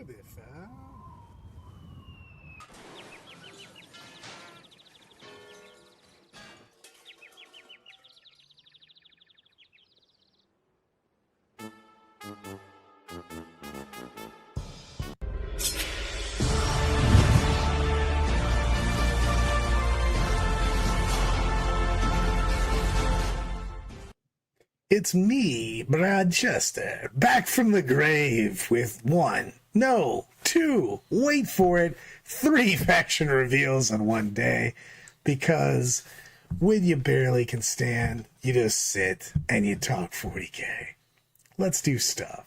at this, huh? It's me, Brad Chester, back from the grave with one, no, two, wait for it, three faction reveals on one day. Because when you barely can stand, you just sit and you talk 40K. Let's do stuff.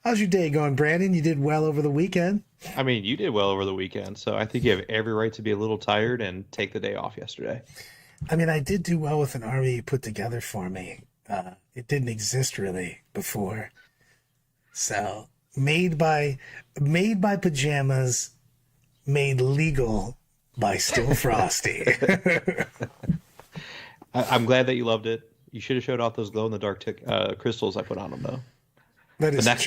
How's your day going, Brandon? You did well over the weekend. I mean, you did well over the weekend, so I think you have every right to be a little tired and take the day off yesterday. I mean, I did do well with an army you put together for me. It didn't exist really before. So, made by pajamas, made legal by Still Frosty. I'm glad that you loved it. You should have showed off those glow-in-the-dark crystals I put on them, though. But next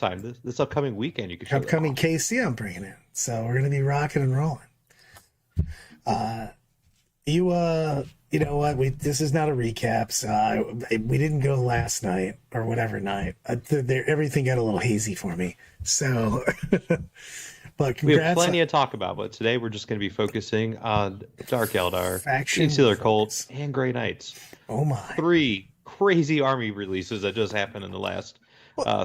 time, this upcoming weekend, you could show upcoming KC I'm bringing in. So we're gonna be rocking and rolling. You know what? This is not a recap. So we didn't go last night or whatever night. Everything got a little hazy for me. So, but congrats. We have plenty to talk about, but today we're just going to be focusing on Dark Eldar, Genestealer Cults, and Grey Knights. Oh my! 3 crazy army releases that just happened in the last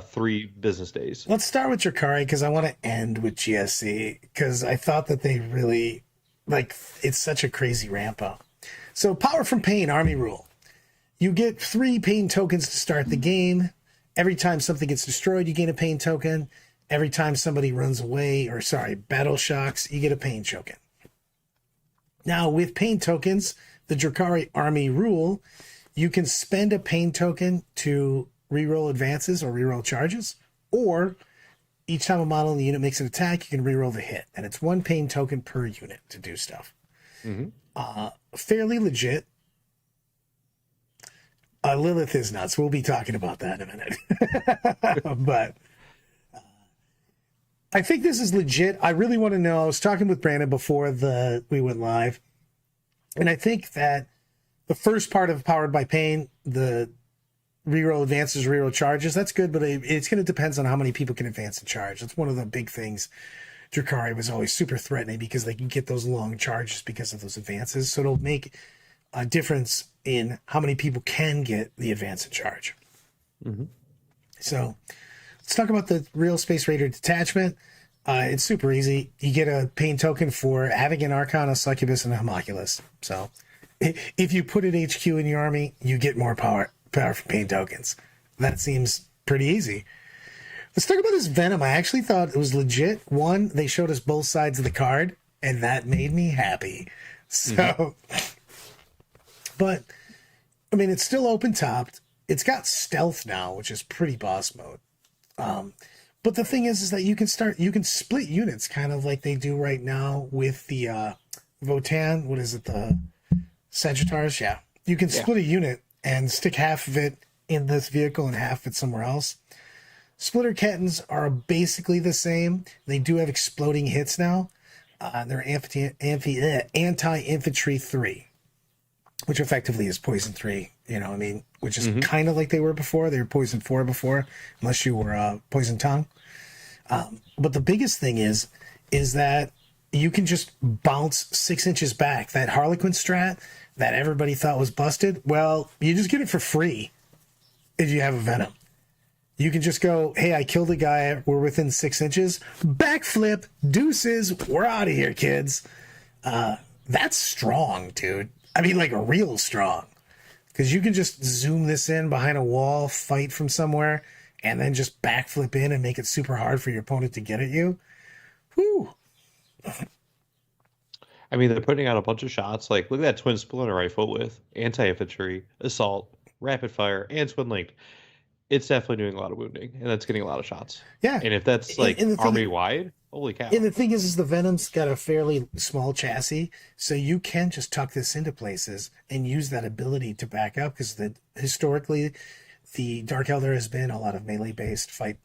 3 business days. Let's start with Drukhari because I want to end with GSC because I thought that they really it's such a crazy ramp up. So Power from Pain army rule. You get 3 pain tokens to start the game. Every time something gets destroyed, you gain a pain token. Every time somebody runs away, battle shocks, you get a pain token. Now, with pain tokens, the Drukhari army rule, you can spend a pain token to reroll advances or reroll charges, or each time a model in the unit makes an attack, you can reroll the hit. And it's 1 pain token per unit to do stuff. Mm-hmm. Fairly legit. Lilith is nuts. We'll be talking about that in a minute. But I think this is legit. I really want to know. I was talking with Brandon before we went live, and I think that the first part of Powered by Pain, the reroll advances, reroll charges, that's good, but it's going to depend on how many people can advance and charge. That's one of the big things. Drukhari was always super threatening because they can get those long charges because of those advances. So it'll make a difference in how many people can get the advance and charge. Mm-hmm. So let's talk about the Real Space Raider detachment. It's super easy. You get a pain token for having an Arcana, Succubus, and a Homunculus. So if you put an HQ in your army, you get more power for pain tokens. That seems pretty easy. Let's talk about this Venom. I actually thought it was legit. One, they showed us both sides of the card, and that made me happy. So, but, I mean, it's still open-topped. It's got stealth now, which is pretty boss mode. But the thing is that you can split units kind of like they do right now with the Votan. What is it? The Sagittars? Yeah. You can split a unit and stick half of it in this vehicle and half of it somewhere else. Splitter Kettons are basically the same. They do have exploding hits now. They're anti-infantry 3, which effectively is poison 3, which is kind of like they were before. They were poison 4 before, unless you were poison tongue. But the biggest thing is that you can just bounce 6 inches back. That Harlequin strat that everybody thought was busted, well, you just get it for free if you have a Venom. You can just go, hey, I killed a guy. We're within 6 inches. Backflip, deuces. We're out of here, kids. That's strong, dude. I mean, like, real strong. Because you can just zoom this in behind a wall, fight from somewhere, and then just backflip in and make it super hard for your opponent to get at you. Whew. I mean, they're putting out a bunch of shots. Like, look at that twin splinter rifle with anti-infantry, assault, rapid fire, and twin linked. It's definitely doing a lot of wounding, and that's getting a lot of shots. Yeah. And if that's army-wide, holy cow. And the thing is the Venom's got a fairly small chassis, so you can just tuck this into places and use that ability to back up, because historically, the Dark Eldar has been a lot of melee-based, fight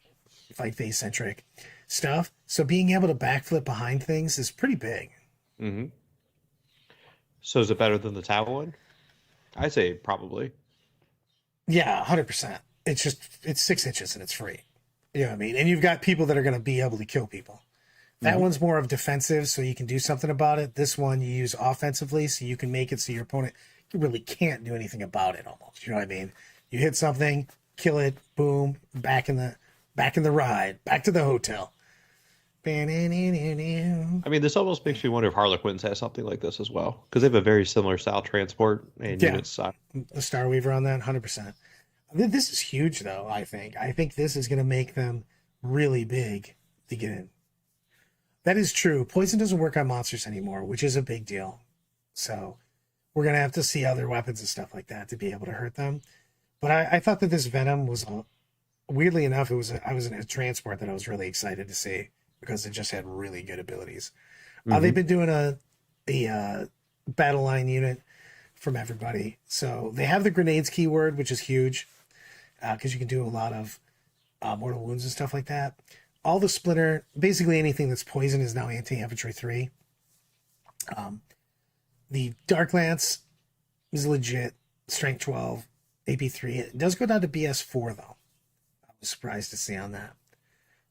phase-centric. stuff. So being able to backflip behind things is pretty big. Mm-hmm. So is it better than the Tau one? I say probably. Yeah, 100%. It's 6 inches and it's free. You know what I mean? And you've got people that are going to be able to kill people. That one's more of defensive, so you can do something about it. This one you use offensively, so you can make it so your opponent really can't do anything about it almost. You know what I mean? You hit something, kill it, boom, back in the ride, back to the hotel. I mean, this almost makes me wonder if Harlequins has something like this as well, because they have a very similar style transport and unit style. The Star Weaver on that, 100%. This is huge, though, I think. I think this is going to make them really big to get in. That is true. Poison doesn't work on monsters anymore, which is a big deal. So we're going to have to see other weapons and stuff like that to be able to hurt them. But I thought that this Venom was, weirdly enough, I was in a transport that I was really excited to see because it just had really good abilities. They've been doing a battle line unit from everybody. So they have the grenades keyword, which is huge because you can do a lot of mortal wounds and stuff like that. All the splinter, basically anything that's poison is now anti-infantry 3. The Dark Lance is legit, strength 12, AP 3. It does go down to BS 4 though. I was surprised to see on that.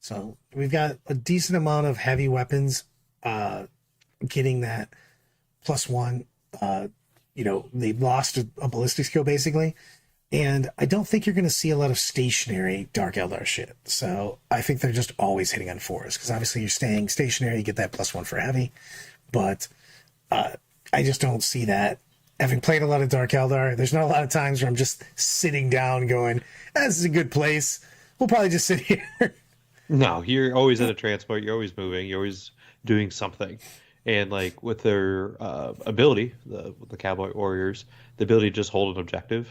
So we've got a decent amount of heavy weapons getting that +1. They lost a ballistic skill basically. And I don't think you're going to see a lot of stationary Dark Eldar shit. So I think they're just always hitting on 4s. Because obviously you're staying stationary, you get that +1 for heavy. But I just don't see that. Having played a lot of Dark Eldar, there's not a lot of times where I'm just sitting down going, this is a good place. We'll probably just sit here. No, you're always in a transport. You're always moving. You're always doing something. And like with their ability, the Cowboy Warriors, the ability to just hold an objective,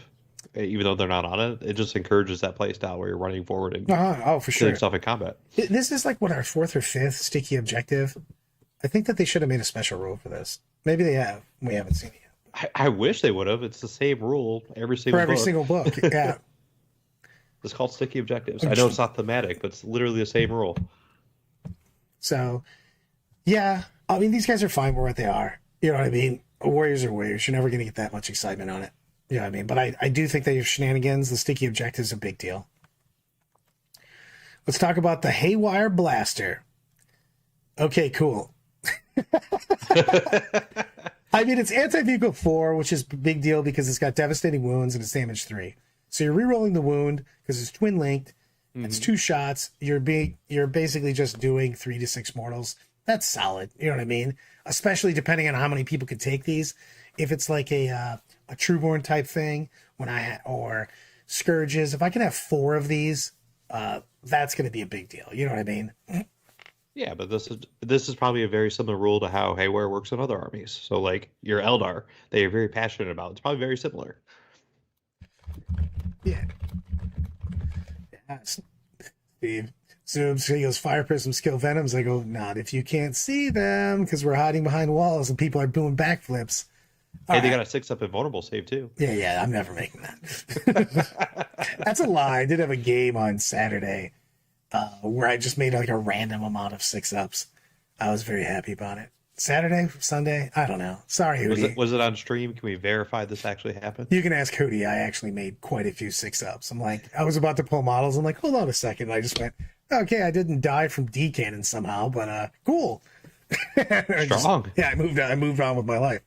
even though they're not on it, it just encourages that play style where you're running forward and for sure, doing stuff in combat. This is like what, our 4th or 5th sticky objective. I think that they should have made a special rule for this. Maybe they have. We haven't seen it yet. I wish they would have. It's the same rule for every single book. Yeah. It's called sticky objectives. I know it's not thematic, but it's literally the same rule. So, yeah. I mean, these guys are fine where they are. You know what I mean? Warriors are warriors. You're never going to get that much excitement on it. You know what I mean? But I do think that your shenanigans, the sticky objective is a big deal. Let's talk about the Haywire Blaster. Okay, cool. I mean, it's anti-vehicle 4, which is a big deal because it's got devastating wounds and it's damage 3. So you're re-rolling the wound because it's twin linked. It's 2 shots. You're basically just doing 3 to 6 mortals. That's solid. You know what I mean? Especially depending on how many people could take these. If it's like a Trueborn type thing, or Scourges, if I can have 4 of these, that's going to be a big deal. You know what I mean? Yeah, but this is probably a very similar rule to how Haywire works in other armies. So like your Eldar, they are very passionate about. It's probably very similar. Yeah. Steve zooms. He goes, Fire Prisms kill Venoms. I go, not if you can't see them, because we're hiding behind walls and people are doing backflips. Hey, they got a 6-up invulnerable save too. Yeah, I'm never making that. That's a lie. I did have a game on Saturday where I just made like a random amount of 6-ups. I was very happy about it. Saturday, Sunday, I don't know. Sorry, Hootie. Was it on stream? Can we verify this actually happened? You can ask Hootie. I actually made quite a few 6-ups. I'm like, I was about to pull models. I'm like, hold on a second. I just went, okay, I didn't die from D-cannon somehow, but cool. Strong. I moved on with my life.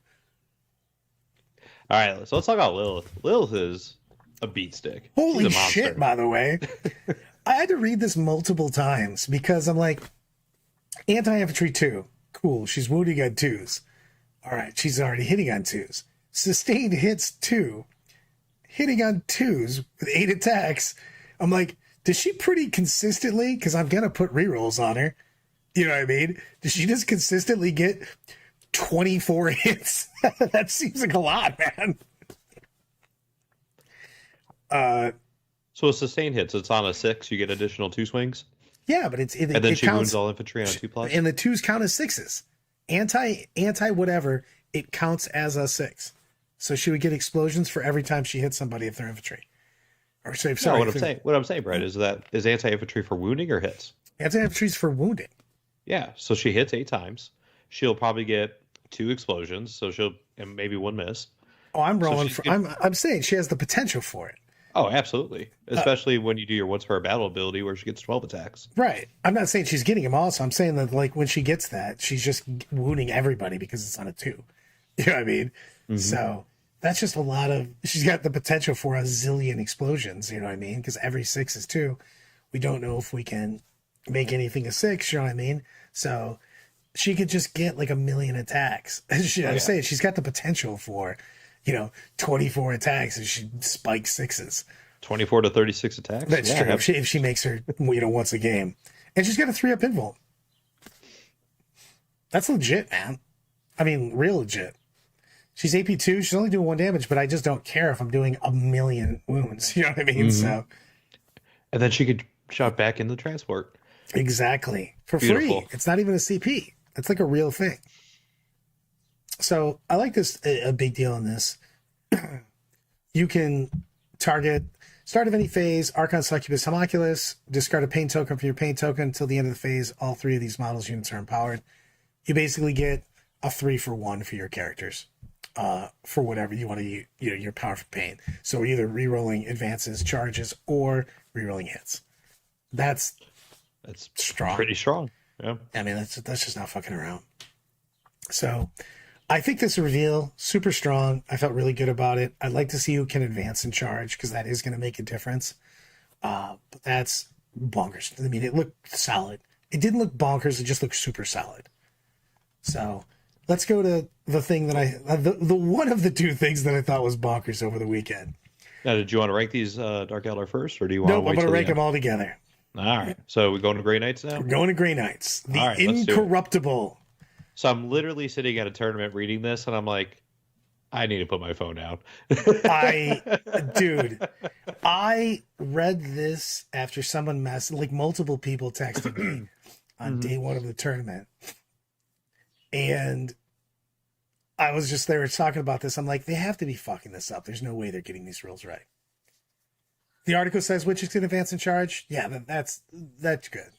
All right, so let's talk about Lilith. Lilith is a beat stick. Holy shit, by the way. I had to read this multiple times because I'm like, anti-infantry 2. Cool. She's wounding on 2s. All right. She's already hitting on 2s. Sustained hits 2. Hitting on 2s with 8 attacks. I'm like, does she pretty consistently, because I'm going to put rerolls on her. You know what I mean? Does she just consistently get 24 hits? That seems like a lot, man. So a sustained hits, it's on a 6, you get additional 2 swings? Yeah, but and then she wounds all infantry on a 2+. And the 2s count as 6s. Anti whatever, it counts as a 6. So she would get explosions for every time she hits somebody if they're infantry. Or say, No, sorry. what I'm saying, Brett, is that is anti-infantry for wounding or hits? Anti-infantry's for wounding. Yeah, so she hits 8 times. She'll probably get 2 explosions, so she'll and maybe 1 miss. Oh, I'm So rolling she's for. good. I'm saying she has the potential for it. Oh, absolutely. Especially when you do your once per battle ability where she gets 12 attacks. Right. I'm not saying she's getting them all. So I'm saying that like when she gets that, she's just wounding everybody because it's on a 2. You know what I mean? Mm-hmm. So that's just a lot of. She's got the potential for a zillion explosions. You know what I mean? Because every 6 is 2. We don't know if we can make anything a 6. You know what I mean? So she could just get like a million attacks. I'm saying she's got the potential for, 24 attacks if she spikes 6s. 24 to 36 attacks. That's true. If she makes her, once a game, and she's got a 3-up invuln. That's legit, man. I mean, real legit. She's AP 2. She's only doing 1 damage, but I just don't care if I'm doing a million wounds. You know what I mean? So, and then she could shot back in the transport. Exactly. For Beautiful. free. It's not even a CP. It's like a real thing. So I like this, a big deal in this. You can target start of any phase, Archon, Succubus, Homunculus, discard a pain token from your pain token until the end of the phase. All 3 of these models units are empowered. You basically get a 3-for-1 for your characters. For whatever you want to use, your power for pain. So we're either re-rolling advances, charges, or re-rolling hits. That's strong. Pretty strong. Yeah. I mean, that's just not fucking around. So I think this reveal, super strong. I felt really good about it. I'd like to see who can advance and charge, because that is going to make a difference. But that's bonkers. I mean, it looked solid. It didn't look bonkers. It just looked super solid. So let's go to the thing that the one of the 2 things that I thought was bonkers over the weekend. Now, did you want to rank these Dark Eldar first, or do you want to wait? Nope, I'm going to rank them all together. All right. So we're going to Grey Knights now? We're going to Grey Knights. The All right, let's do it. Incorruptible. So I'm literally sitting at a tournament reading this, and I'm like, I need to put my phone down. Dude, I read this after someone multiple people texted me on day 1 of the tournament. And I was just, they were talking about this. I'm like, they have to be fucking this up. There's no way they're getting these rules right. The article says witches can advance and charge. Yeah, that's good.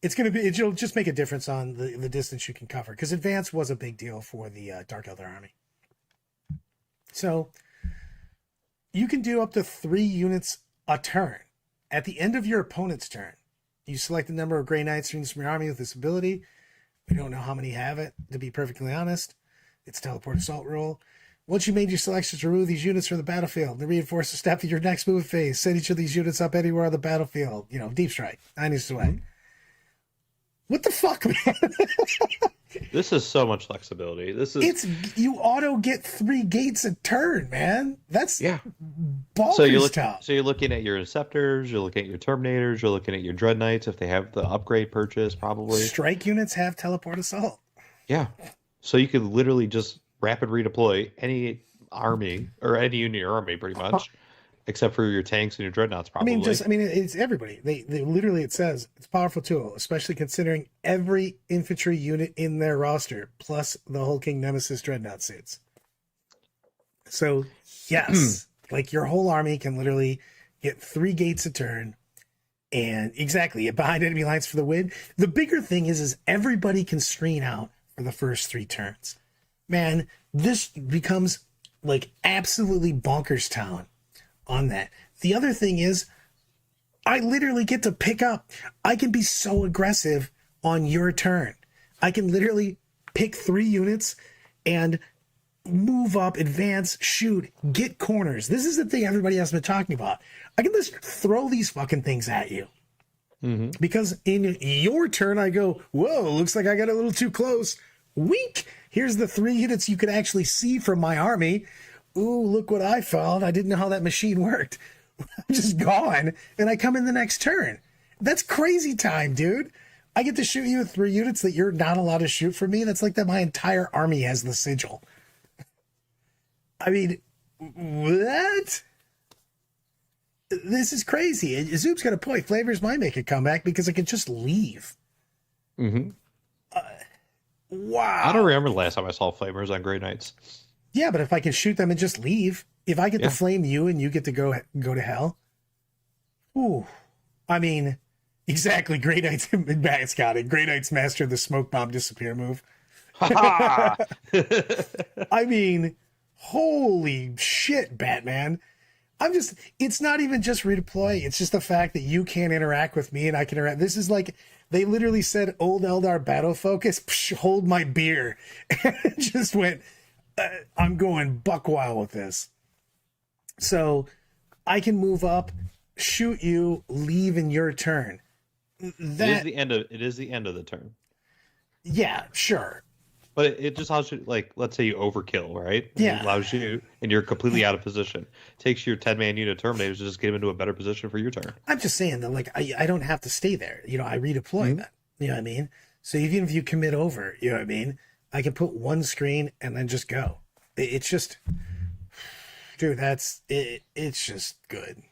It'll just make a difference on the distance you can cover, because advance was a big deal for the Dark Eldar army. So you can do up to 3 units a turn. At the end of your opponent's turn, you select the number of Grey Knights units from your army with this ability. We don't know how many have it, to be perfectly honest. It's teleport assault rule. Once you made your selections, remove these units from the battlefield. To reinforce the step of your next move phase, send each of these units up anywhere on the battlefield. Deep strike, 9 inches away. What the fuck, man? This is so much flexibility. You auto get 3 gates a turn, man. That's bonkers. So you're looking at your Inceptors, you're looking at your Terminators, you're looking at your Dread Knights if they have the upgrade purchase, probably. Strike units have teleport assault. Yeah. So you could literally just rapid redeploy any army or any unit in your army, pretty much, except for your tanks and your dreadnoughts. Probably. It's everybody. They literally, it says it's a powerful tool, especially considering every infantry unit in their roster plus the Whole King Nemesis dreadnought suits. So yes, like your whole army can literally get 3 gates a turn, and exactly behind enemy lines for the win. The bigger thing is everybody can screen out for the first 3 turns. Man, this becomes like absolutely bonkers town on that. The other thing is, I literally get to pick up. I can be so aggressive on your turn. I can literally pick 3 units and move up, advance, shoot, get corners. This is the thing everybody has been talking about. I can just throw these fucking things at you. Because in your turn, I go, whoa, looks like I got a little too close. Wink! Here's the 3 units you could actually see from my army. Ooh, look what I found. I didn't know how that machine worked. I'm just gone, and I come in the next turn. That's crazy time, dude. I get to shoot you with 3 units that you're not allowed to shoot for me. That's like that my entire army has the sigil. I mean, what? This is crazy. Zoop's got a point. Flavors might make a comeback because I can just leave. Wow. I don't remember the last time I saw flamers on Grey Knights. Yeah, but if I can shoot them and just leave, if I get to flame you and you get to go to hell, Ooh, I mean, exactly. Grey Knight's Matt's got it. Grey Knight's master the smoke bomb disappear move. Ha I mean, holy shit, Batman. It's not even just redeploy. It's just the fact that you can't interact with me and I can interact. This is like, they literally said, old Eldar battle focus, psh, hold my beer. And it just went, I'm going buck wild with this. So I can move up, shoot you, leave in your turn. it is the end of the turn. Yeah, sure. But it just allows you, like, let's say you overkill, right? Yeah. It allows you, and you're completely out of position. Takes your 10-man unit Terminators to just get them into a better position for your turn. I'm just saying that, like, I don't have to stay there. You know, I redeploy that. You know what I mean? So even if you commit over, you know what I mean? I can put one screen and then just go. It's just, dude, it's just good.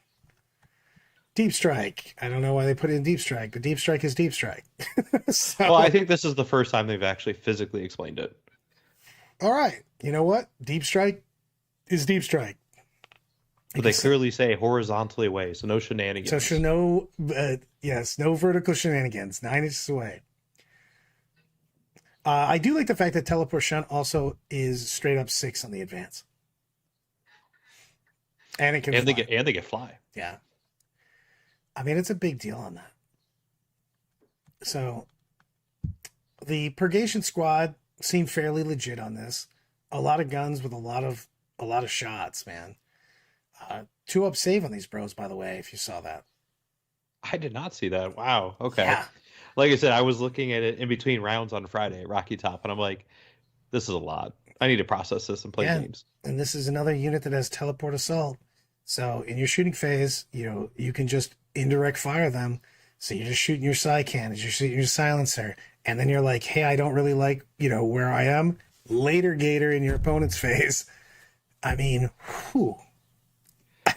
Deep Strike. I don't know why they put it in Deep Strike, but Deep Strike is Deep Strike. So, Well, I think this is the first time they've actually physically explained it. all right. You know what? Deep Strike is Deep Strike. But they clearly say horizontally away, so no shenanigans. So no vertical shenanigans. 9 inches away. I do like the fact that Teleport Shunt also is straight up 6 on the advance. And it can and fly. they get fly. Yeah. I mean, it's a big deal on that. So the Purgation Squad seemed fairly legit on this. A lot of guns with a lot of shots, man. 2-up save on these bros, by the way, if you saw that. I did not see that. Wow. Okay. Yeah. Like I said, I was looking at it in between rounds on Friday at Rocky Top, and I'm like, this is a lot. I need to process this and play games. And this is another unit that has Teleport Assault. So in your shooting phase, you can just indirect fire them. So you're just shooting your side cannons, you're shooting your silencer, and then you're like, hey, I don't really like, where I am. Later Gator in your opponent's phase. I mean, whew.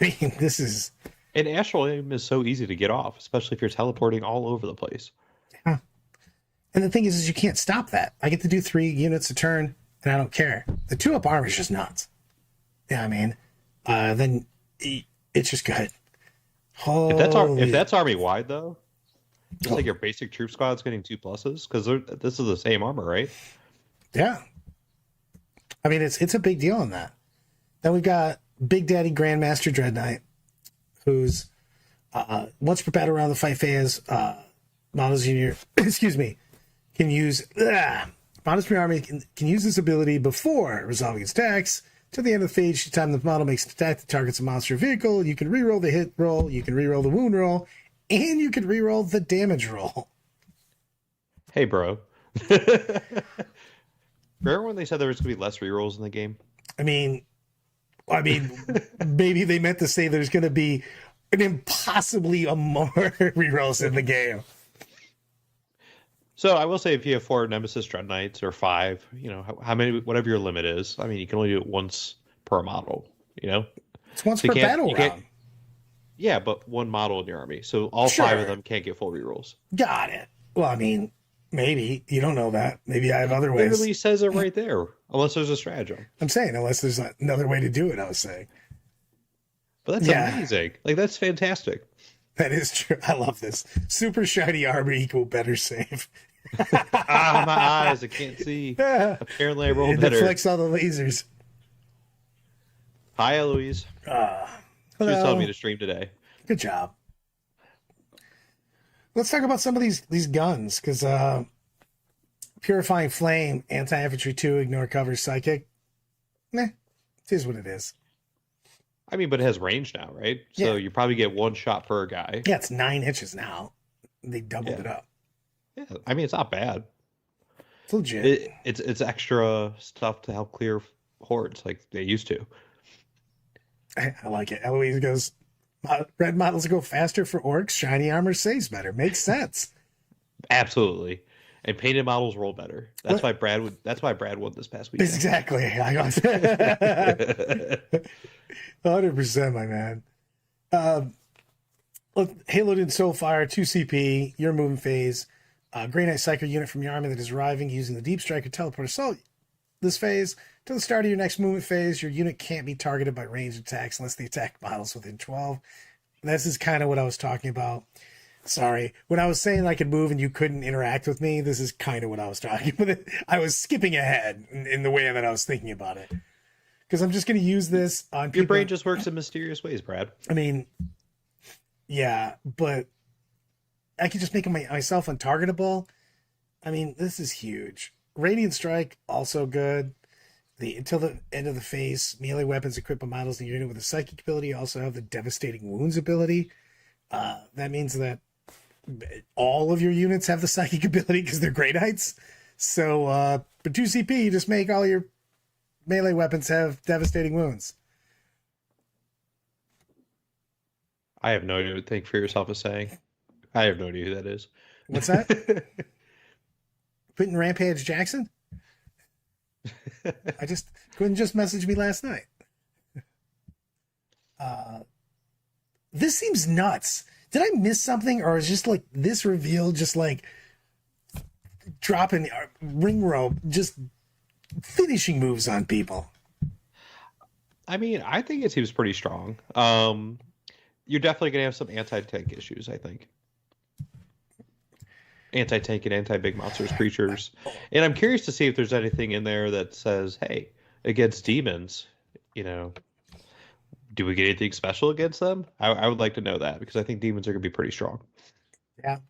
This is... And Astral Aim is so easy to get off, especially if you're teleporting all over the place. Yeah. And the thing is you can't stop that. I get to do 3 units a turn, and I don't care. The 2-up armor is just nuts. Yeah, I mean, then it's just good. If that's army wide though, just like your basic troop squad's getting 2+, because this is the same armor, right? Yeah. I mean, it's a big deal on that. Then we've got Big Daddy Grandmaster Dread Knight, who's once per battle around the fight phase, models junior, can use models per army can use this ability before resolving its attacks. To the end of the phase, each time the model makes an attack that targets a monster or vehicle, you can reroll the hit roll, you can reroll the wound roll, and you can reroll the damage roll. Hey, bro. Remember when they said there was going to be less rerolls in the game? I mean, maybe they meant to say there's going to be an impossibly more rerolls in the game. So I will say, if you have 4 Nemesis Dread Knights or 5, how many, whatever your limit is. I mean, you can only do it once per model. It's once per battle round. Yeah, but one model in your army, so all 5 of them can't get full rerolls. Got it. Well, I mean, maybe you don't know that. Maybe I have other ways. It literally says it right there, unless there's a stratagem. I'm saying unless there's another way to do it. I was saying. But that's amazing. Like, that's fantastic. That is true. I love this. Super shiny armor equal better save. My eyes, I can't see. Apparently I rolled It better. deflects all the lasers. Hi, Eloise. She was telling me to stream today. Good job. Let's talk about some of these guns, because Purifying Flame, Anti-Infantry 2, Ignore Cover, Psychic. It is what it is. I mean, but it has range now, right? So you probably get 1 shot per guy. Yeah, it's 9 inches now. They doubled it up. Yeah, I mean, it's not bad. It's legit. It's extra stuff to help clear hordes like they used to. I like it. Eloise goes, red models go faster for orcs. Shiny armor saves better. Makes sense. Absolutely. And painted models roll better. That's why Brad won this past weekend. Exactly. 100%, my man. Halo and Soulfire, 2 CP, your movement phase. Grey Knight Psyker unit from your army that is arriving using the Deep Strike or Teleport Assault. This phase, to the start of your next movement phase, your unit can't be targeted by ranged attacks unless the attack model's within 12. This is kind of what I was talking about. Sorry. When I was saying I could move and you couldn't interact with me, this is kind of what I was talking about. I was skipping ahead in the way that I was thinking about it. Because I'm just going to use this on people. Your brain just works in mysterious ways, Brad. I mean, yeah, but I could just make myself untargetable. I mean, this is huge. Radiant Strike, also good. Until the end of the phase, melee weapons equipped by models in the unit with a psychic ability also have the devastating wounds ability. That means that all of your units have the psychic ability because they're Grey Knights. So for 2 CP, you just make all your melee weapons have devastating wounds. I have no idea what Think for Yourself is saying. I have no idea who that is. What's that? Quentin Rampage Jackson? Quentin just messaged me last night. This seems nuts. Did I miss something, or is just like this reveal just like dropping ring rope, just finishing moves on people? I mean, I think it seems pretty strong. You're definitely going to have some anti-tank issues, I think. Anti-tank and anti-big monsters creatures. And I'm curious to see if there's anything in there that says, hey, against demons, do we get anything special against them? I would like to know that, because I think demons are going to be pretty strong. Yeah.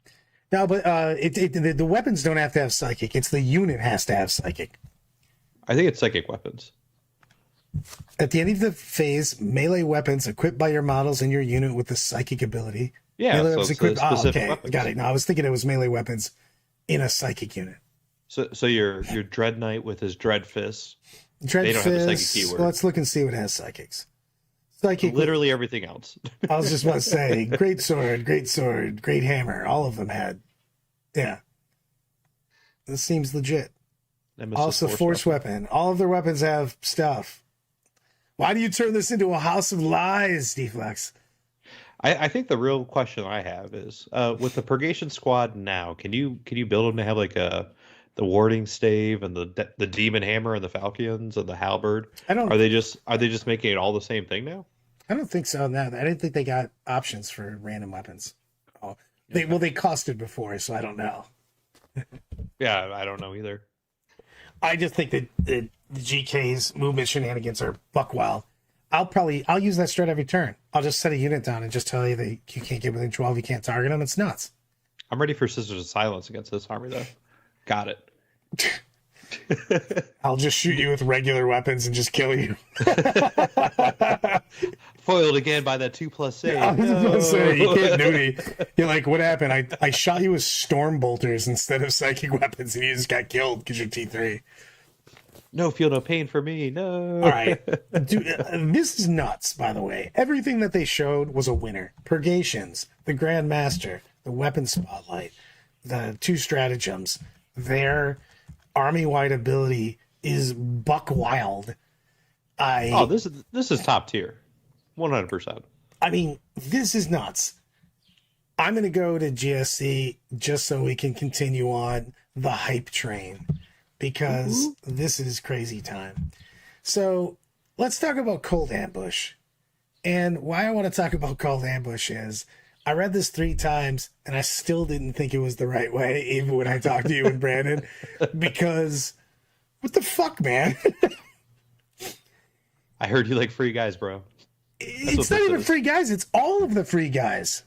No, but the weapons don't have to have psychic. It's the unit has to have psychic. I think it's psychic weapons. At the end of the phase, melee weapons equipped by your models in your unit with the psychic ability. Yeah, melee so weapons it's equipped. specific weapons. Got it. No, I was thinking it was melee weapons in a psychic unit. So your Dread Knight with his Dread Fists, Dread they don't have the psychic Fist, keyword. let's look and see what has psychics. Psychic. Literally everything else. I was just about to say, great sword, great hammer. All of them had. Yeah. This seems legit. Nemesis Also, force weapon. All of their weapons have stuff. Why do you turn this into a house of lies, Deflex? I think the real question I have is, with the Purgation Squad now, can you build them to have like the warding stave and the demon hammer and the falchions and the halberd? Are they just making it all the same thing now? I don't think so. No, I didn't think they got options for random weapons. Oh, they costed before, so I don't know. Yeah, I don't know either. I just think that the GK's movement shenanigans are buck wild. I'll use that strat every turn. I'll just set a unit down and just tell you that you can't get within 12, you can't target them. It's nuts. I'm ready for Sisters of Silence against this army, though. Got it. I'll just shoot you with regular weapons and just kill you. Foiled again by that 2+ save. I was going to say, you can't do me. You're like, what happened? I shot you with storm bolters instead of psychic weapons, and you just got killed because you're T3. No feel, no pain for me. No. All right. Dude, this is nuts, by the way. Everything that they showed was a winner. Purgations, the Grandmaster, the Weapon Spotlight, the 2 stratagems, their army-wide ability is buck wild. This is top tier. 100%. I mean, this is nuts. I'm going to go to GSC just so we can continue on the hype train, because this is crazy time. So let's talk about Cold Ambush. And why I want to talk about Cold Ambush is I read this 3 times and I still didn't think it was the right way, even when I talked to you and Brandon, because what the fuck, man? I heard you like free guys, bro. It's not even free guys. It's all of the free guys.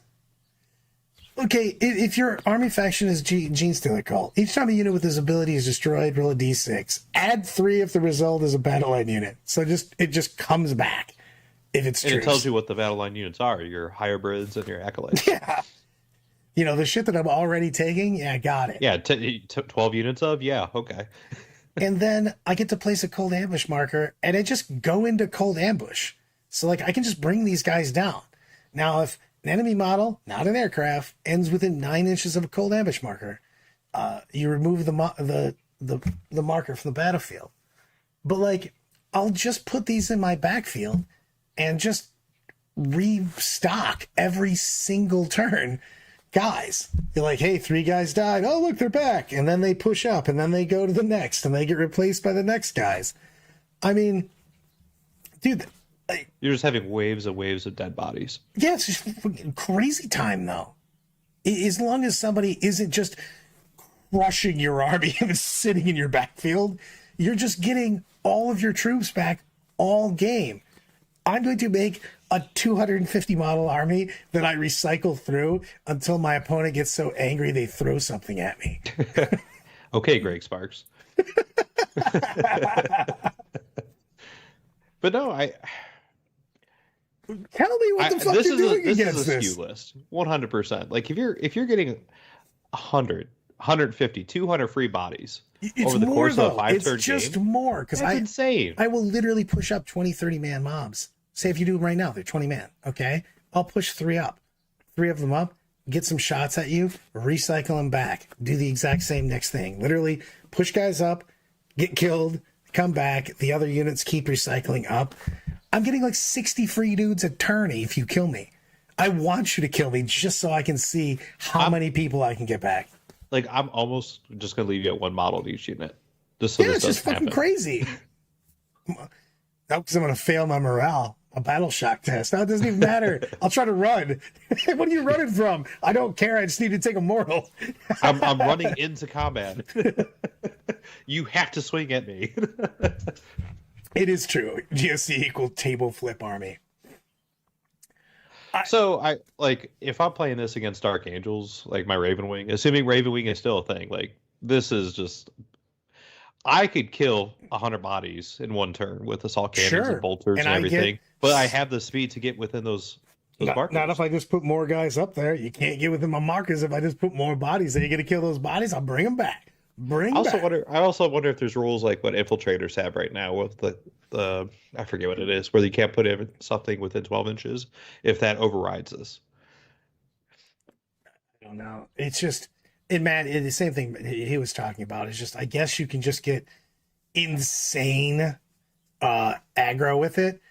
Okay, if your army faction is Genestealer Cult, each time a unit with this ability is destroyed, roll a d6. Add 3 if the result is a battle line unit. So it just comes back if it's true. And it tells you what the battle line units are, your hybrids and your acolytes. Yeah. The shit that I'm already taking, yeah, got it. Yeah, 12 units of? Yeah, okay. And then I get to place a Cold Ambush marker, and I just go into Cold Ambush. So, I can just bring these guys down. Now, if an enemy model, not an aircraft, ends within 9 inches of a Cold Ambush marker, you remove the marker from the battlefield. But, I'll just put these in my backfield and just restock every single turn. Guys, you're like, hey, 3 guys died. Oh, look, they're back. And then they push up, and then they go to the next, and they get replaced by the next guys. I mean, dude, You're just having waves and waves of dead bodies. Yeah, it's just fucking crazy time, though. As long as somebody isn't just crushing your army and sitting in your backfield, you're just getting all of your troops back all game. I'm going to make a 250 model army that I recycle through until my opponent gets so angry they throw something at me. Okay, Greg Sparks. But no, Tell me what the fuck you're doing against this. This is a SKU list, 100%. Like if you're getting 100, 150, 200 free bodies over the course of a 5-turn game, it's just more because that's insane. I will literally push up 20, 30 man mobs. Say if you do them right now, they're 20 man. Okay, I'll push 3 up, 3 of them up, get some shots at you, recycle them back, do the exact same next thing. Literally push guys up, get killed, come back. The other units keep recycling up. I'm getting like 60 free dudes a turn if you kill me. I want you to kill me just so I can see how many people I can get back. Like, I'm almost just going to leave you at 1 model to each unit. Just so it's just fucking crazy. No, because I'm going to fail my morale. A battle shock test. No, it doesn't even matter. I'll try to run. What are you running from? I don't care. I just need to take a mortal. I'm running into combat. You have to swing at me. It is true. GSC equal table flip army. So I like if I'm playing this against Dark Angels, like my Raven Wing, assuming Raven Wing is still a thing, like this is just I could kill 100 bodies in 1 turn with assault cannons and bolters and everything, but I have the speed to get within those markers. Not if I just put more guys up there. You can't get within my markers if I just put more bodies. Then you're gonna kill those bodies. I'll bring them back. I also wonder if there's rules like what infiltrators have right now with the I forget what it is, where you can't put something within 12 inches if that overrides this. I don't know. It's just, and man, the same thing he was talking about. It's just, I guess you can just get insane aggro with it,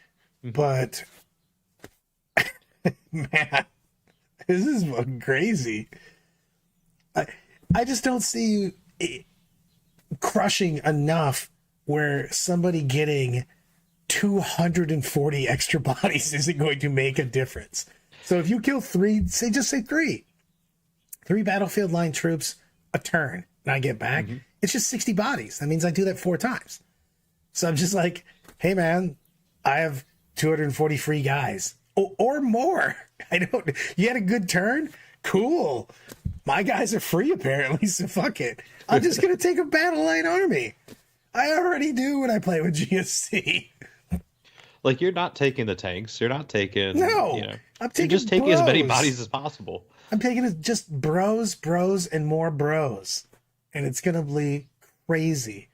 but man, this is fucking crazy. I just don't see you crushing enough where somebody getting 240 extra bodies isn't going to make a difference. So if you kill 3, say 3 battlefield line troops a turn and I get back, it's just 60 bodies. That means I do that 4 times. So I'm just like, hey man, I have 240 free guys or more. You had a good turn? Cool. My guys are free apparently, so fuck it. I'm just going to take a battle line army. I already do when I play with GSC. Like, you're not taking the tanks. You're not taking... No, I'm taking just taking as many bodies as possible. I'm taking just bros, and more bros. And it's going to be crazy.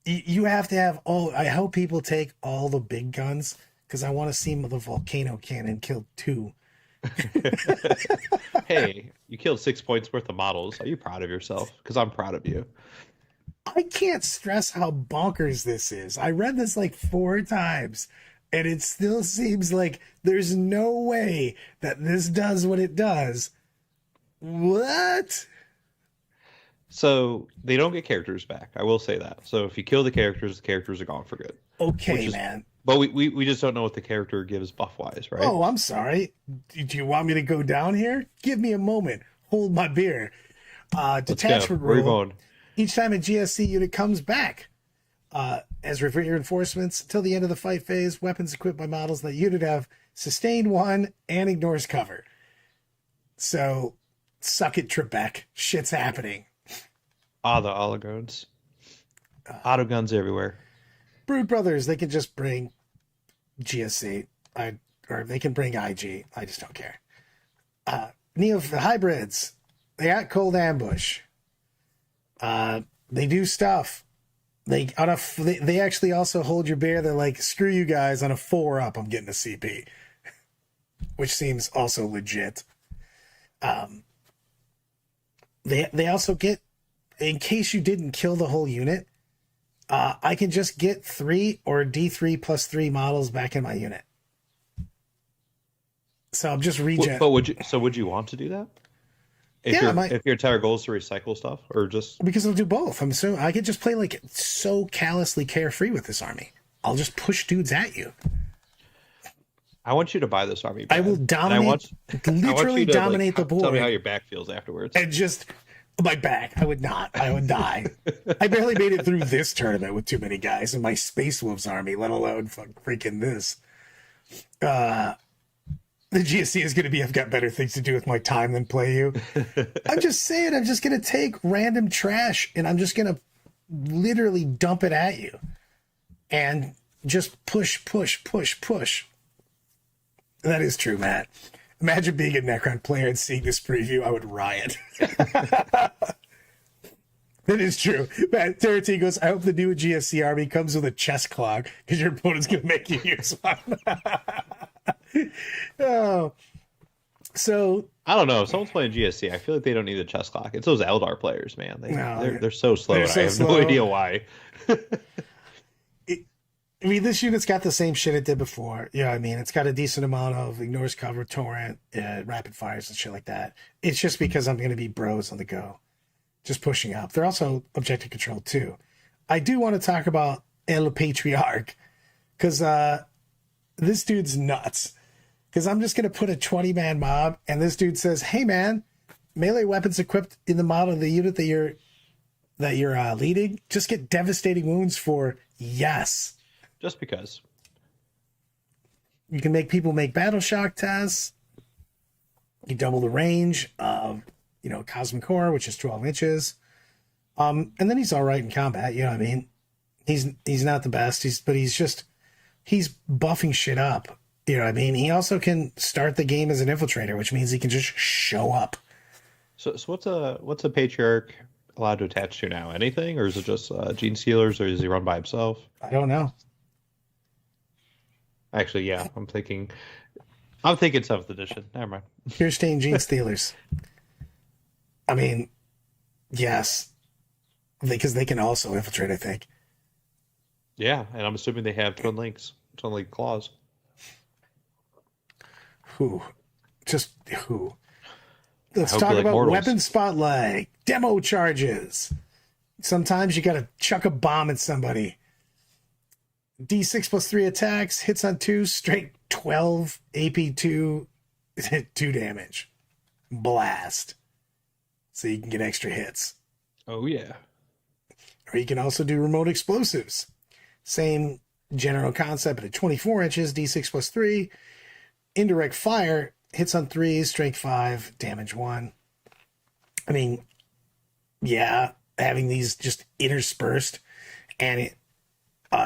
You have to have all... I hope people take all the big guns, because I want to see the volcano cannon kill 2. Hey, you killed 6 points worth of models. Are you proud of yourself? Because I'm proud of you. I can't stress how bonkers this is. I read this like 4 times, and it still seems like there's no way that this does what it does. What? So they don't get characters back. I will say that. So if you kill the characters are gone for good. Okay, man. But we just don't know what the character gives buff-wise, right? Oh, I'm sorry. Do you want me to go down here? Give me a moment. Hold my beer. Detachment rule. Where are you going? Each time a GSC unit comes back as reinforcements until the end of the fight phase, weapons equipped by models that unit have sustained 1 and ignores cover. So, suck it, Trebek. Shit's happening. The autoguns. Autoguns everywhere. Brood Brothers, they can just bring GSC, or they can bring IG. I just don't care. Neo hybrids, they got cold ambush. They do stuff. They actually also hold your bear. They're like, screw you guys, on a 4 up, I'm getting a CP, which seems also legit. They also get, in case you didn't kill the whole unit, I can just get 3 or D3 plus 3 models back in my unit. So I'm just regen. But would you want to do that? If your entire goal is to recycle stuff, or just because I'll do both. I'm assuming I could just play like so callously carefree with this army. I'll just push dudes at you. I want you to buy this army, I will Brad. And I dominate, want I want literally you to like dominate the tell me how board your back feels afterwards. and just my back. I would not. I would die. I barely made it through this tournament with too many guys in my Space Wolves army, let alone freaking this. The GSC is going to be, I've got better things to do with my time than play you. I'm just saying, I'm just going to take random trash and I'm just going to literally dump it at you and just push, push, push, push. That is true, Matt. Imagine being a Necron player and seeing this preview. I would riot. That is true. Matt Tarantino goes, I hope the new GSC army comes with a chest clog because your opponent's going to make you use one. Oh, so I don't know. If someone's playing GSC, I feel like they don't need a chess clock. It's those Eldar players, man. No, They're so slow, they're and so I have slow. no idea why. I mean, this unit's got the same shit it did before. You know what I mean? It's got a decent amount of ignores cover, torrent, rapid fires, and shit like that. It's just because I'm going to be bros on the go, just pushing up. They're also objective control too. I do want to talk about El Patriarch because this dude's nuts. Because I'm just going to put a 20-man mob, and this dude says, "Hey, man, melee weapons equipped in the model of the unit that you're leading just get devastating wounds for yes." Just because. You can make people make battle shock tests. You double the range of, Cosmic Core, which is 12 inches. And then he's all right in combat. You know what I mean? He's not the best. He's buffing shit up. You know what I mean? He also can start the game as an infiltrator, which means he can just show up. So what's a patriarch allowed to attach to now? Anything, or is it just Genestealers, or is he run by himself? I don't know. Actually, yeah, I'm thinking 7th edition. Never mind. Kirstein Genestealers. I mean, yes, because they can also infiltrate, I think. Yeah, and I'm assuming they have twin link claws. Who? Just who? Let's hope talk you like about mortals. weapon spotlight, demo charges. Sometimes you got to chuck a bomb at somebody. D6 plus 3 attacks, hits on 2, straight 12, AP2, 2 damage. Blast. So you can get extra hits. Oh yeah. Or you can also do remote explosives. Same general concept, but at 24 inches, D6 plus 3. Indirect fire, hits on 3, strength 5, damage 1. I mean, yeah, having these just interspersed, and it,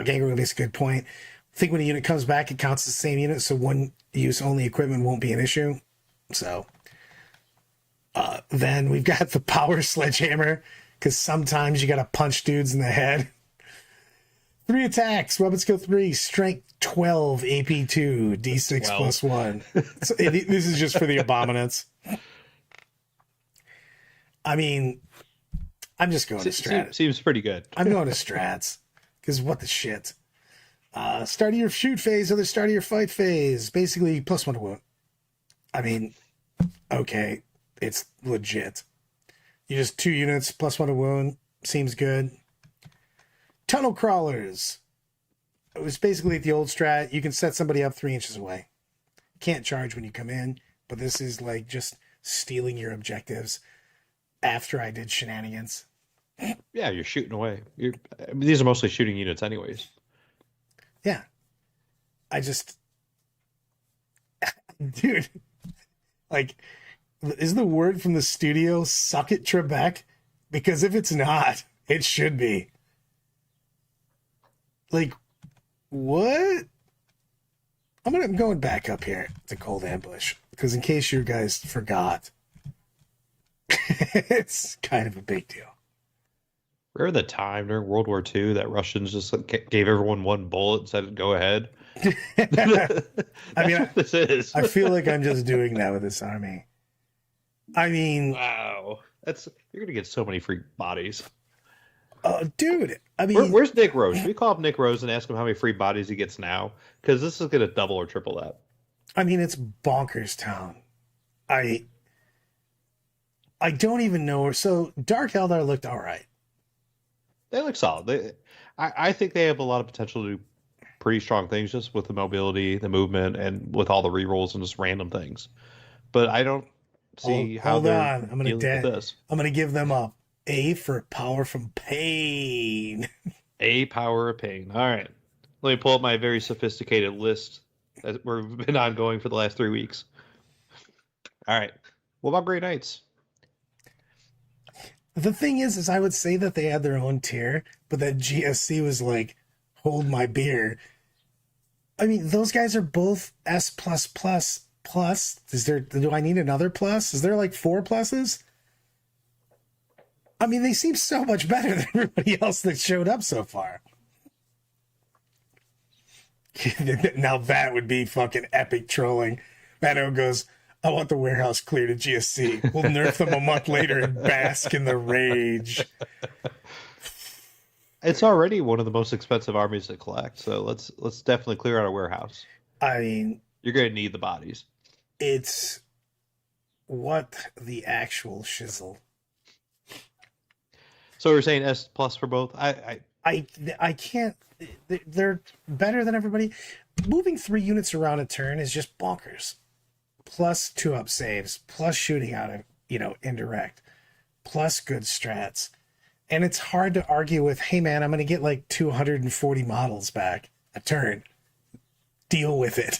Gangrel makes a good point. I think when a unit comes back, it counts as the same unit, so one use only equipment won't be an issue. So then we've got the power sledgehammer, because sometimes you got to punch dudes in the head. 3 attacks, weapon skill 3, strength 12, AP2, D6 12. plus 1. So this is just for the abominants. I mean, I'm just going to strats. Seems pretty good. I'm going to strats. Because what the shit? Start of your shoot phase, other start of your fight phase. Basically, plus 1 to wound. I mean, okay, it's legit. You just 2 units, plus 1 to wound. Seems good. Tunnel crawlers. It was basically the old strat. You can set somebody up 3 inches away. Can't charge when you come in, but this is like just stealing your objectives after I did shenanigans. Yeah, you're shooting away. These are mostly shooting units anyways. Yeah. I just... Dude. Like, is the word from the studio suck it, Trebek? Because if it's not, it should be. Like, what? I'm going back up here to Cold Ambush. Because in case you guys forgot, it's kind of a big deal. Remember the time during World War II that Russians just gave everyone 1 bullet and said, "Go ahead"? I mean, what this is. I feel like I'm just doing that with this army. I mean, Wow, you're gonna get so many free bodies. Dude, I mean, Where's Nick Rose? Should we call up Nick Rose and ask him how many free bodies he gets now? Because this is gonna double or triple that. I mean, it's bonkers town. I don't even know. So Dark Eldar looked all right. They look solid. I think they have a lot of potential to do pretty strong things just with the mobility, the movement, and with all the rerolls and just random things. But I don't see how Hold they're on. dealing with this. I'm gonna give them a A for power from pain. A power of pain. All right. Let me pull up my very sophisticated list that we've been ongoing for the last 3 weeks. All right. What about Grey Knights? The thing is I would say that they had their own tier, but that GSC was like, hold my beer. I mean, those guys are both S++++. Do I need another plus? Is there like 4 pluses? I mean, they seem so much better than everybody else that showed up so far. Now that would be fucking epic trolling. Mano goes, I want the warehouse cleared at GSC. We'll nerf them a month later and bask in the rage. It's already one of the most expensive armies to collect, so let's definitely clear out a warehouse. I mean, you're going to need the bodies. It's what the actual shizzle. So we're saying S+ for both? I can't. They're better than everybody. Moving 3 units around a turn is just bonkers. Plus 2-up saves, plus shooting out of, indirect, plus good strats. And it's hard to argue with, hey man, I'm going to get like 240 models back a turn. Deal with it.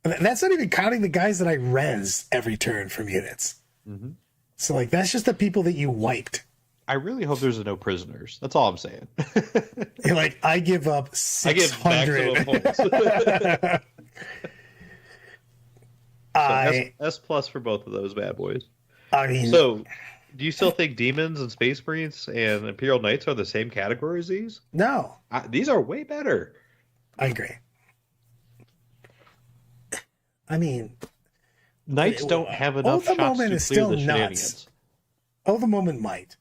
That's not even counting the guys that I res every turn from units. Mm-hmm. So like, that's just the people that you wiped. I really hope there's no prisoners. That's all I'm saying. You're like, I give up 600. I give maximum points. S+ for both of those bad boys. I mean, so do you still think demons and space marines and imperial knights are the same category as these? No, these are way better. I agree. I mean, knights don't have enough shots to clear the shenanigans. Oh, the moment might.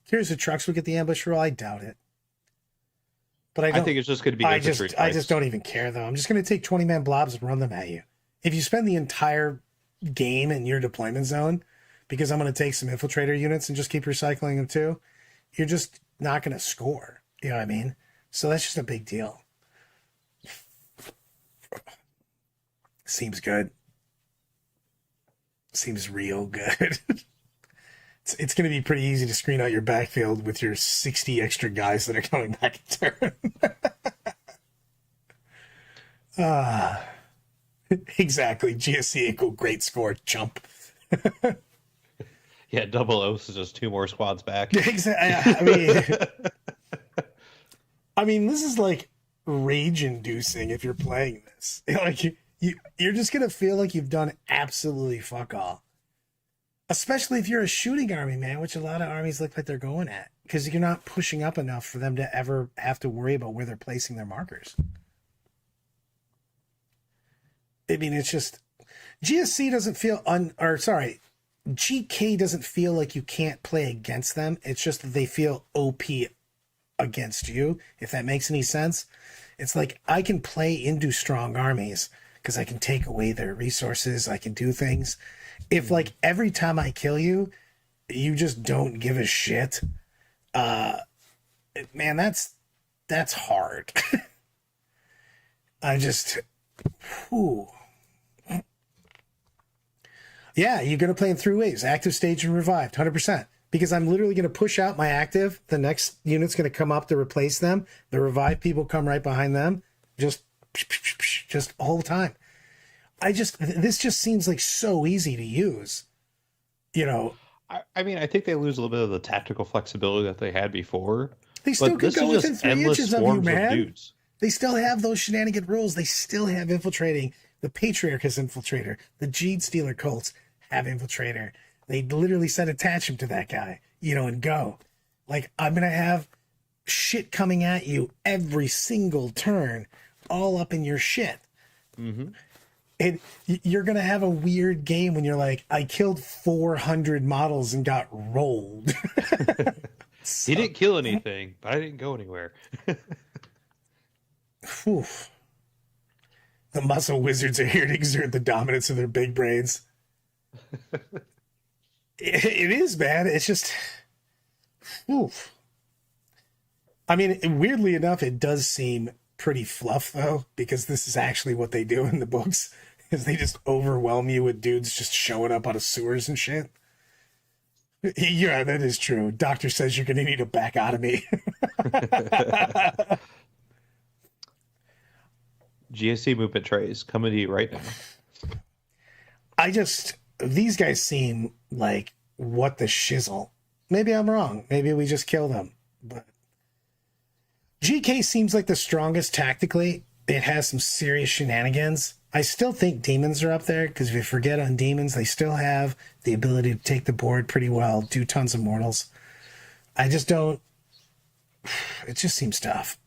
Here's the trucks would get the ambush roll. I doubt it. But I think it's just going to be I just don't even care, though. I'm just going to take 20-man blobs and run them at you. If you spend the entire game in your deployment zone, because I'm going to take some infiltrator units and just keep recycling them too, you're just not going to score. You know what I mean? So that's just a big deal. Seems good. Seems real good. It's going to be pretty easy to screen out your backfield with your 60 extra guys that are coming back in turn. Exactly. GSC equal great score. Jump. Yeah, double O's is just 2 more squads back. Exactly. I mean, this is like rage-inducing if you're playing this. Like you're just going to feel like you've done absolutely fuck all. Especially if you're a shooting army, man, which a lot of armies look like they're going at. Because you're not pushing up enough for them to ever have to worry about where they're placing their markers. I mean, it's just... GSC doesn't feel... GK doesn't feel like you can't play against them. It's just that they feel OP against you, if that makes any sense. It's like, I can play into strong armies because I can take away their resources. I can do things. If like every time I kill you, you just don't give a shit, man, that's hard. Yeah, you're going to play in 3 waves, active, stage, and revived, 100%. Because I'm literally going to push out my active. The next unit's going to come up to replace them. The revived people come right behind them. Just all the time. This just seems like so easy to use, I mean, I think they lose a little bit of the tactical flexibility that they had before. They still could go within 3 inches of you, man. They still have those shenanigan rules. They still have infiltrating. The Patriarch has infiltrator. The Genestealer Cults have infiltrator. They literally said attach him to that guy, and go. Like, I'm going to have shit coming at you every single turn, all up in your shit. Mm-hmm. And you're going to have a weird game when you're like, I killed 400 models and got rolled. He didn't kill anything, but I didn't go anywhere. The muscle wizards are here to exert the dominance of their big brains. It is, man. It's just... I mean, weirdly enough, it does seem pretty fluff though, because this is actually what they do in the books. Is they just overwhelm you with dudes just showing up out of sewers and shit. Yeah, that is true. Doctor says you're gonna need a bacotomy. GSC movement trays coming to you right now. These guys seem like what the shizzle. Maybe I'm wrong. Maybe we just kill them. But GK seems like the strongest tactically. It has some serious shenanigans. I still think demons are up there because if you forget on demons, they still have the ability to take the board pretty well, do tons of mortals. I just don't. It just seems tough.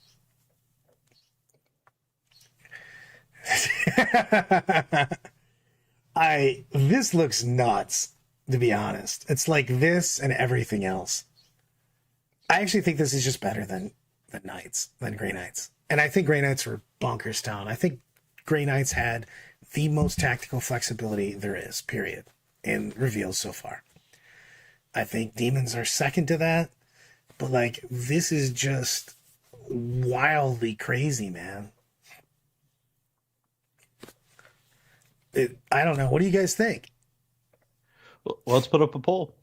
This looks nuts, to be honest. It's like this and everything else. I actually think this is just better than Grey Knights. And I think Grey Knights were bonkers down. I think Grey Knights had the most tactical flexibility there is, period, in reveals so far. I think demons are second to that, but like this is just wildly crazy, man. I don't know. What do you guys think? Well, let's put up a poll.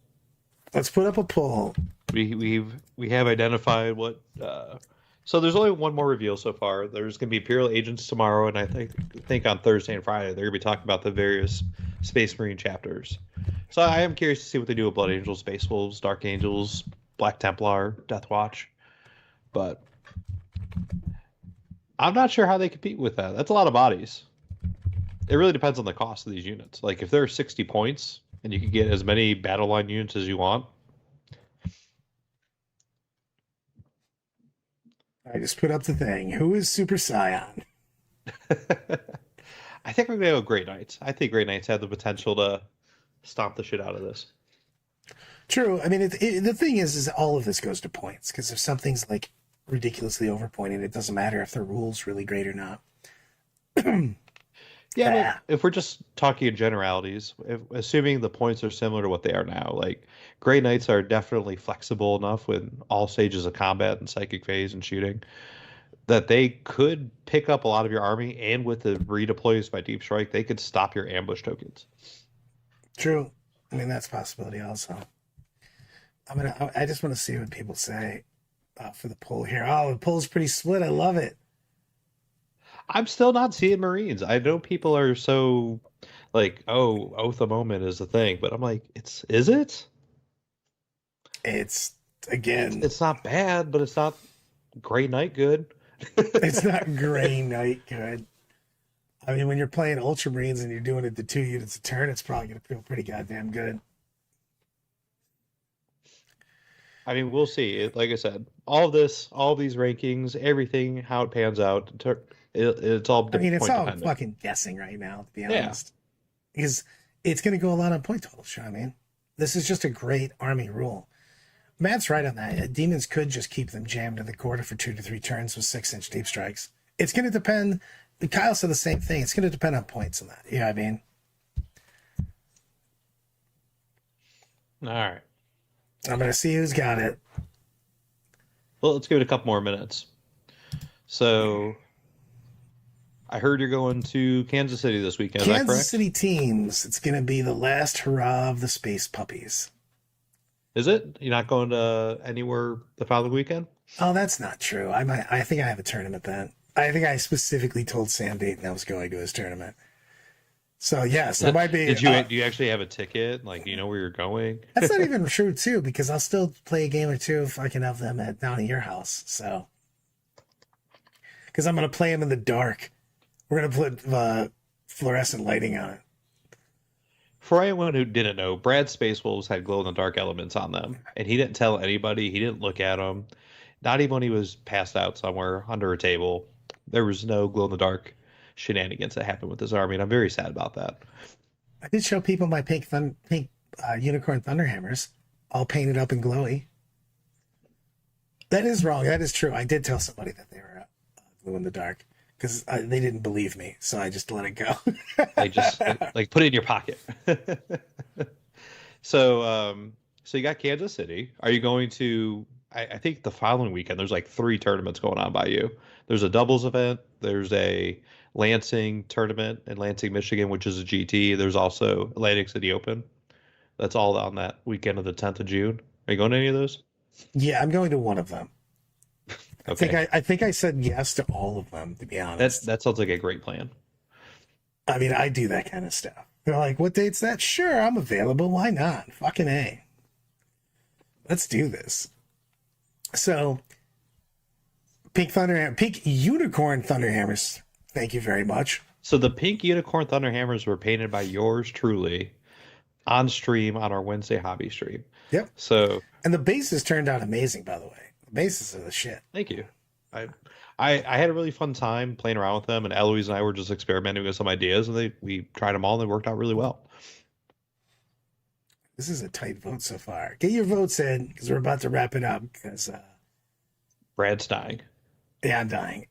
Let's put up a poll. We have identified what. So there's only one more reveal so far. There's going to be Imperial Agents tomorrow, and I think on Thursday and Friday they're going to be talking about the various Space Marine chapters. So I am curious to see what they do with Blood Angels, Space Wolves, Dark Angels, Black Templar, Death Watch. But I'm not sure how they compete with that. That's a lot of bodies. It really depends on the cost of these units. Like if there are 60 points and you can get as many battle line units as you want. I just put up the thing. Who is Super Scion? I think we're going to go Grey Knights. I think Grey Knights have the potential to stomp the shit out of this. True. I mean, the thing is all of this goes to points because if something's like ridiculously overpointed, it doesn't matter if the rule's really great or not. Yeah, but if we're just talking in generalities, assuming the points are similar to what they are now, like Grey Knights are definitely flexible enough with all stages of combat and psychic phase and shooting that they could pick up a lot of your army, and with the redeploys by Deep Strike, they could stop your ambush tokens. True. I mean, that's a possibility also. I just want to see what people say for the poll here. Oh, the poll's pretty split. I love it. I'm still not seeing Marines. I know people are so like, oh, Oath of Moment is the thing, but I'm like, is it? It's again. It's not bad, but it's not Grey Knight good. It's not Grey Knight good. I mean, when you're playing Ultramarines and you're doing it to 2 units a turn, it's probably going to feel pretty goddamn good. I mean, we'll see. Like I said, all of these rankings, everything, how it pans out, it's all. I mean, it's all dependent. fucking guessing right now, to be honest. Because it's going to go a lot on point totals. I mean, this is just a great army rule. Matt's right on that. Demons could just keep them jammed in the quarter for 2 to 3 turns with 6-inch deep strikes. It's going to depend. Kyle said the same thing. It's going to depend on points on that. You know what I mean? All right. I'm going to see who's got it. Well, let's give it a couple more minutes. So, I heard you're going to Kansas City this weekend. Is that correct? Kansas City teams. It's going to be the last hurrah of the space puppies. Is it? You're not going to anywhere the following weekend? Oh, that's not true. I think I have a tournament then. I think I specifically told Sam Dayton I was going to his tournament. So yes, it might be. Do you actually have a ticket? Like, do you know where you're going? That's not even true too, because I'll still play a game or two if I can have them down at your house. So, because I'm going to play them in the dark. We're going to put fluorescent lighting on it. For anyone who didn't know, Brad's Space Wolves had glow-in-the-dark elements on them, and he didn't tell anybody. He didn't look at them. Not even when he was passed out somewhere under a table. There was no glow-in-the-dark shenanigans that happened with his army, and I'm very sad about that. I did show people my pink unicorn thunderhammers, all painted up and glowy. That is wrong. That is true. I did tell somebody that they were glow in the dark because they didn't believe me, so I just let it go. Like just like put it in your pocket. So you got Kansas City. Are you going to I think the following weekend there's like 3 tournaments going on by you. There's a doubles event. There's a Lansing tournament in Lansing, Michigan, which is a GT. There's also Atlantic City Open. That's all on that weekend of the 10th of June. Are you going to any of those? Yeah, I'm going to one of them. Okay. I think I said yes to all of them, to be honest. That sounds like a great plan. I mean, I do that kind of stuff. They're like, what date's that? Sure, I'm available. Why not? Fucking A. Let's do this. So, pink unicorn thunderhammers. Thank you very much. So the pink unicorn thunderhammers were painted by yours truly on stream on our Wednesday hobby stream. Yep. So And the bases turned out amazing, by the way. The bases are the shit. thank you. I had a really fun time playing around with them, and Eloise and I were just experimenting with some ideas, and we tried them all, and they worked out really well. This is a tight vote so far. Get your votes in because we're about to wrap it up. Because Brad's dying. yeah, I'm dying.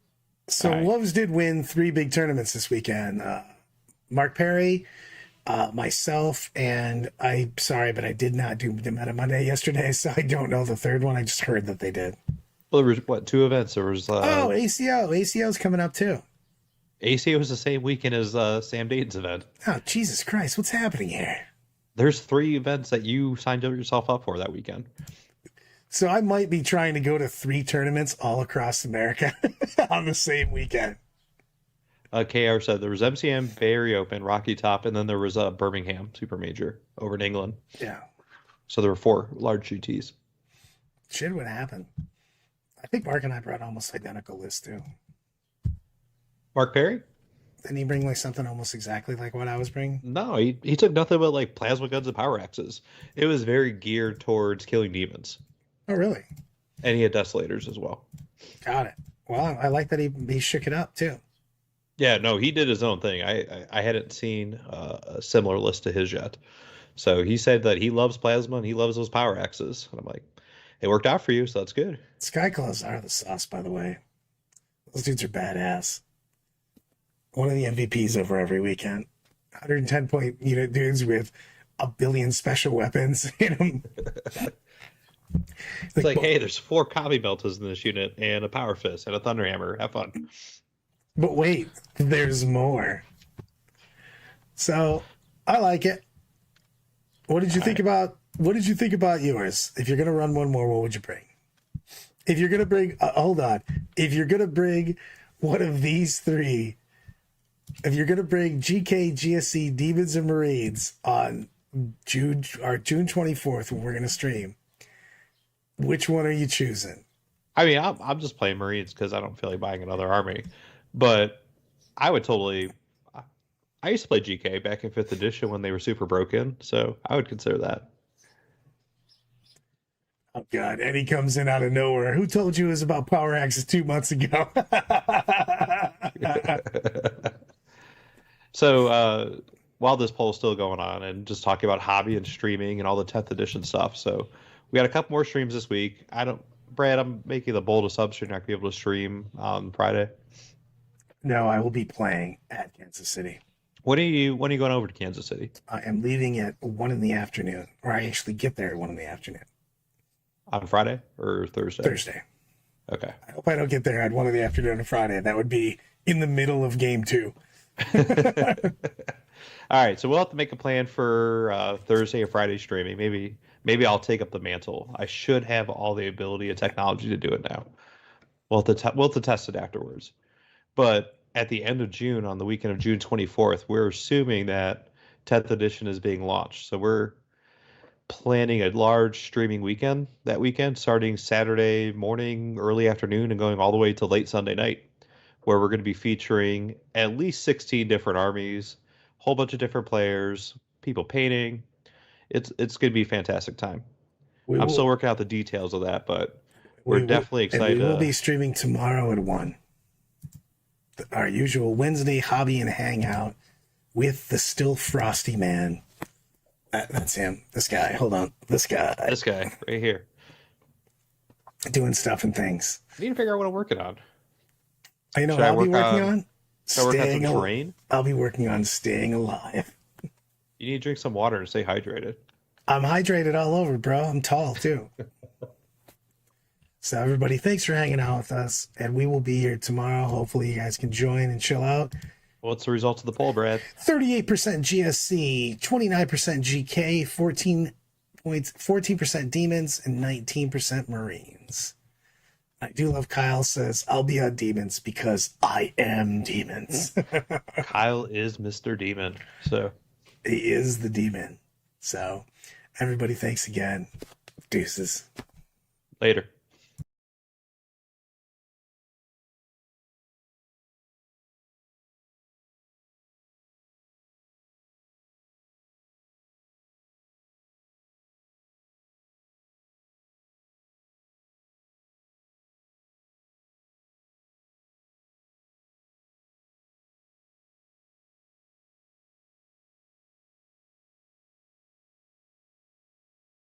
So All right. Loves did win 3 big tournaments this weekend. Mark Perry, myself, and I'm sorry, but I did not do the Meta Monday yesterday, so I don't know the third one. I just heard that they did. Well, there was 2 events. There was ACO. ACO's coming up too. ACO was the same weekend as Sam Dayton's event. Oh, Jesus Christ. What's happening here? There's 3 events that you signed yourself up for that weekend. So I might be trying to go to 3 tournaments all across America on the same weekend. KR said there was MCM Bay Area Open, Rocky Top, and then there was Birmingham Super Major over in England. Yeah. So there were 4 large GTs. Shit would happen. I think Mark and I brought almost identical lists too. Mark Perry? Didn't he bring like something almost exactly like what I was bringing? No, he took nothing but like plasma guns and power axes. It was very geared towards killing demons. Oh, really? And he had desolators as well. Got it. Well, I like that he shook it up too. Yeah, no, he did his own thing. I hadn't seen a similar list to his yet. So he said that he loves plasma and he loves those power axes. And I'm like, it worked out for you, so that's good. Skyclaws are the sauce, by the way. Those dudes are badass. One of the MVPs over every weekend. 110 point unit dudes with a billion special weapons in them. It's like, hey, there's 4 Kami Meltas in this unit and a Power Fist and a Thunderhammer. Have fun. But wait, there's more. So I like it. What did you think about yours? If you're gonna run one more, what would you bring? If you're gonna bring hold on. If you're gonna bring one of these 3, if you're gonna bring GK, GSC, Demons and Marines on June 24th when we're gonna stream, which one are you choosing? I mean, I'm just playing Marines because I don't feel like buying another army. But I would totally... I used to play GK back in 5th edition when they were super broken, so I would consider that. Oh, God. Eddie comes in out of nowhere. Who told you it was about power axes 2 months ago? So while this poll is still going on and just talking about hobby and streaming and all the 10th edition stuff, so we got a couple more streams this week. Brad, I'm making the bold assumption you're not going to be able to stream on Friday. No, I will be playing at Kansas City. When are you going over to Kansas City? I am leaving at 1 in the afternoon, or I actually get there at 1 in the afternoon. On Friday or Thursday? Thursday. Okay. I hope I don't get there at 1 in the afternoon on Friday. That would be in the middle of game 2. All right, so we'll have to make a plan for Thursday or Friday streaming. Maybe I'll take up the mantle. I should have all the ability and technology to do it now. We'll have to test it afterwards. But at the end of June, on the weekend of June 24th, we're assuming that 10th edition is being launched. So we're planning a large streaming weekend that weekend, starting Saturday morning, early afternoon, and going all the way to late Sunday night, where we're going to be featuring at least 16 different armies, a whole bunch of different players, people painting. It's going to be a fantastic time. I'm still working out the details of that, but we're definitely excited. And we will be streaming tomorrow at 1. Our usual Wednesday hobby and hangout with the still frosty man. That's him. This guy. Hold on. This guy right here. Doing stuff and things. I need to figure out what I'm working on. You know what I'll be working on? Staying terrain? I'll be working on staying alive. You need to drink some water and stay hydrated. I'm hydrated all over, bro. I'm tall, too. So everybody, thanks for hanging out with us, and we will be here tomorrow. Hopefully, you guys can join and chill out. What's the results of the poll, Brad? 38% GSC, 29% GK, 14% Demons, and 19% Marines. I do love Kyle says, I'll be on Demons because I am Demons. Kyle is Mr. Demon, so He is the Demon. So everybody, thanks again. Deuces. later.